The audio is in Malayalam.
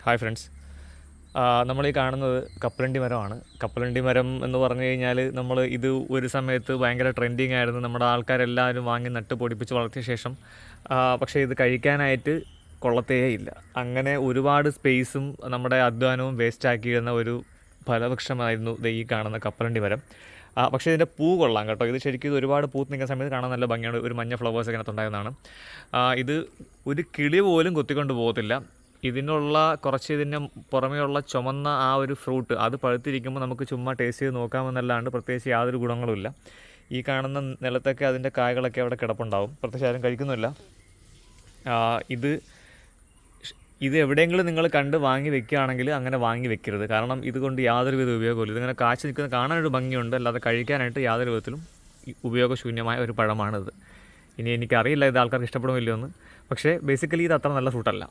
Hi friends. നമ്മളീ കാണുന്നത് കപ്പലണ്ടി മരമാണ്. കപ്പലണ്ടി മരം എന്ന് പറഞ്ഞു കഴിഞ്ഞാൽ ഇത് ഒരു സമയത്ത് ഭയങ്കര ട്രെൻഡിങ് ആയിരുന്നു. നമ്മുടെ ആൾക്കാരെല്ലാവരും വാങ്ങി നട്ട് പൊടിപ്പിച്ച് വളർത്തിയ ശേഷം പക്ഷേ ഇത് കഴിക്കാനായിട്ട് കൊള്ളത്തേയില്ല. അങ്ങനെ ഒരുപാട് സ്പേസും നമ്മുടെ അധ്വാനവും വേസ്റ്റാക്കിയിരുന്ന ഒരു ഫലവൃക്ഷമായിരുന്നു ദേ ഈ കാണുന്ന കപ്പലണ്ടി മരം. പക്ഷേ ഇതിൻ്റെ പൂ കൊള്ളാം കേട്ടോ. ഇത് ശരിക്കും ഇത് ഒരുപാട് പൂത്ത് നിൽക്കുന്ന സമയത്ത് കാണാൻ നല്ല ഭംഗിയാണ്. ഒരു മഞ്ഞ ഫ്ലവേഴ്സൊക്കെ അതിനകത്തുണ്ടാകുന്നതാണ്. ഇത് ഒരു കിളി പോലും കൊത്തിക്കൊണ്ട് പോകത്തില്ല. ഇതിൻ്റെ പുറമേയുള്ള ചുമന്ന ആ ഒരു ഫ്രൂട്ട് അത് പഴുത്തിരിക്കുമ്പോൾ നമുക്ക് ചുമ്മാ ടേസ്റ്റ് ചെയ്ത് നോക്കാമെന്നല്ലാണ്ട് പ്രത്യേകിച്ച് യാതൊരു ഗുണങ്ങളുമില്ല. ഈ കാണുന്ന നിലത്തൊക്കെ അതിൻ്റെ കായകളൊക്കെ അവിടെ കിടപ്പുണ്ടാവും, പ്രത്യേകിച്ച് ആരും കഴിക്കുന്നില്ല. ഇത് ഇത് എവിടെയെങ്കിലും നിങ്ങൾ കണ്ട് വാങ്ങി വെക്കുകയാണെങ്കിൽ അങ്ങനെ വാങ്ങി വെക്കരുത്. കാരണം ഇതുകൊണ്ട് യാതൊരു വിധ ഉപയോഗമില്ല. ഇതിങ്ങനെ കാഴ്ച നിൽക്കുന്ന കാണാനൊരു ഭംഗിയുണ്ട്, അല്ലാതെ കഴിക്കാനായിട്ട് യാതൊരു വിധത്തിലും ഉപയോഗശൂന്യമായ ഒരു പഴമാണിത്. ഇനി എനിക്കറിയില്ല ഇത് ആൾക്കാർക്ക് ഇഷ്ടപ്പെടുമില്ലയോ എന്ന്, പക്ഷേ ബേസിക്കലി ഇത് അത്ര നല്ല ഫ്രൂട്ടല്ല.